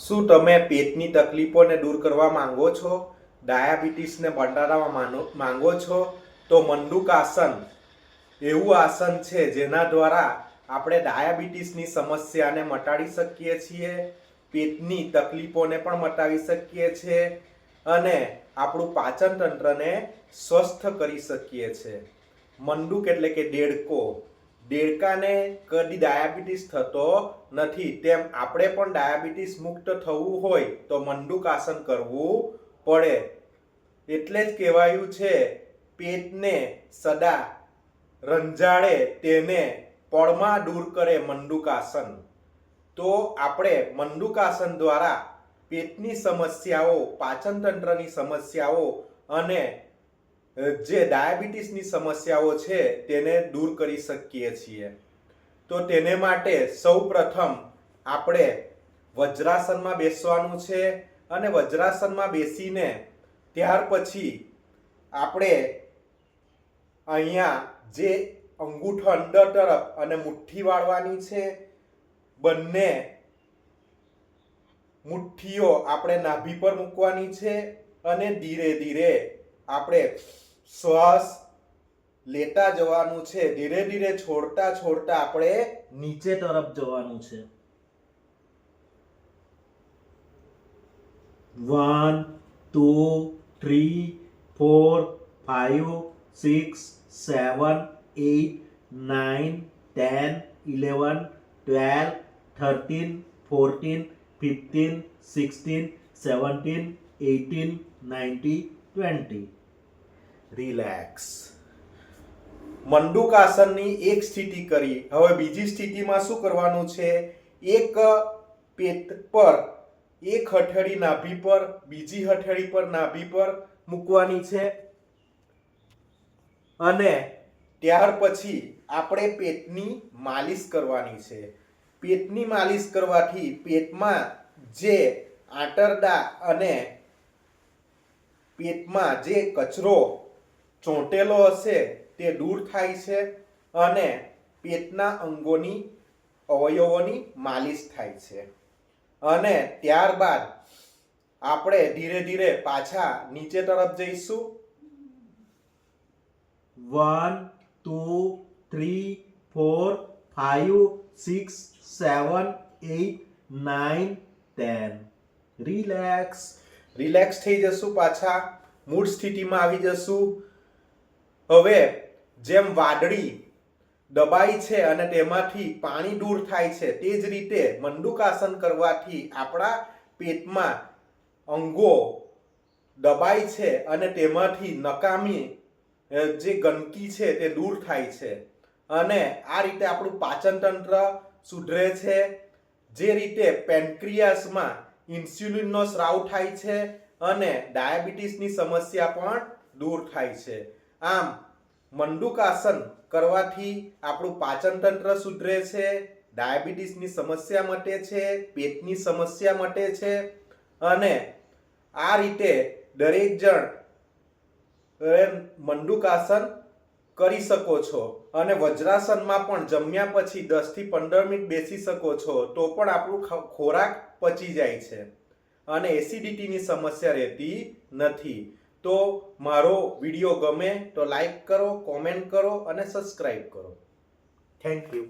શું તમે પેટની તકલીફોને દૂર કરવા માંગો છો? ડાયાબિટીસને મટાડવા માંગો છો? તો મંડૂકાસન એવું આસન છે જેના દ્વારા આપણે ડાયાબિટીસની સમસ્યાને મટાડી શકીએ છીએ, પેટની તકલીફોને પણ મટાડી શકીએ છીએ અને આપણું પાચન તંત્રને સ્વસ્થ કરી શકીએ છીએ. મંડૂક એટલે કે દેડકો. દેડકાને કદી ડાયાબિટીસ થતો નથી, તેમ આપણે પણ ડાયાબિટીસ મુક્ત થવું હોય તો મંડૂકાસન કરવું પડે. એટલે જ કહેવાયું છે, પેટને સદા રંજાડે તેને પળમાં દૂર કરે મંડૂકાસન. તો આપણે મંડૂકાસન દ્વારા પેટની સમસ્યાઓ, પાચન તંત્રની સમસ્યાઓ અને જે ડાયાબિટીસની સમસ્યાઓ છે તેને દૂર કરી શકીએ છીએ. તો તેને માટે સૌપ્રથમ આપણે વજ્રાસનમાં બેસવાનું છે અને વજ્રાસનમાં બેસીને ત્યાર પછી આપણે અહીંયા જે અંગૂઠો અંદર તરફ અને મુઠ્ઠી વાળવાની છે. બંને મુઠ્ઠીઓ આપણે નાભી પર મૂકવાની છે અને ધીરે ધીરે આપણે શ્વાસ લેતા જવાનું છે. ધીરે ધીરે છોડતા છોડતા આપણે નીચે તરફ જવાનું છે. 1 2 3 4 5 6 7 8 9 10 11 12 13 14 15 16 17 18 19 20. રિલેક્સ. મંડૂકાસનની એક સ્થિતિ કરી. હવે બીજી સ્થિતિમાં શું કરવાનું છે? એક પેટ પર એક હથેળી નાભી પર, બીજી હથેળી પર નાભી પર મૂકવાની છે અને ત્યાર પછી આપણે પેટની માલિશ કરવાની છે. પેટની માલિશ કરવાથી પેટમાં જે આંતરડા અને પેટમાં જે કચરો ચોંટેલો હશે તે દૂર થાય છે અને પેટના અંગોની, અવયવોની માલિશ થાય છે. અને ત્યારબાદ આપણે ધીરે ધીરે પાછા નીચે તરફ જઈશું. 1 2 3 4 5 6 7 8 9 10. રિલેક્સ. રિલેક્સ થઈ જશું. પાછા મૂળ સ્થિતિમાં આવી જશું. હવે જેમ વાદળી દબાઈ છે અને તેમાંથી પાણી દૂર થાય છે, તે જ રીતે મંડૂકાસન કરવાથી આપણા પેટમાં અંગો દબાય છે અને તેમાંથી નકામી જે ગંદકી છે તે દૂર થાય છે અને આ રીતે આપણું પાચન તંત્ર સુધરે છે. જે રીતે પેન્ક્રિયાસમાં ઇન્સ્યુલિનનો સ્રાવ થાય છે અને ડાયાબિટીસની સમસ્યા પણ દૂર થાય છે. આમ મંડૂકાસન કરવાથી આપણું પાચન તંત્ર સુધરે છે, ડાયાબિટીસની સમસ્યા મટે છે, પેટની સમસ્યા મટે છે અને આ રીતે દરેક જણ મંડૂકાસન કરી શકો છો. અને વજ્રાસનમાં પણ જમ્યા પછી 10 થી 15 મિનિટ બેસી શકો છો તો પણ આપણું ખોરાક પચી જાય છે અને એસિડિટીની સમસ્યા રહેતી નથી. તો મારો વિડીયો ગમે તો લાઈક કરો, કોમેન્ટ કરો અને સબસ્ક્રાઇબ કરો. Thank you.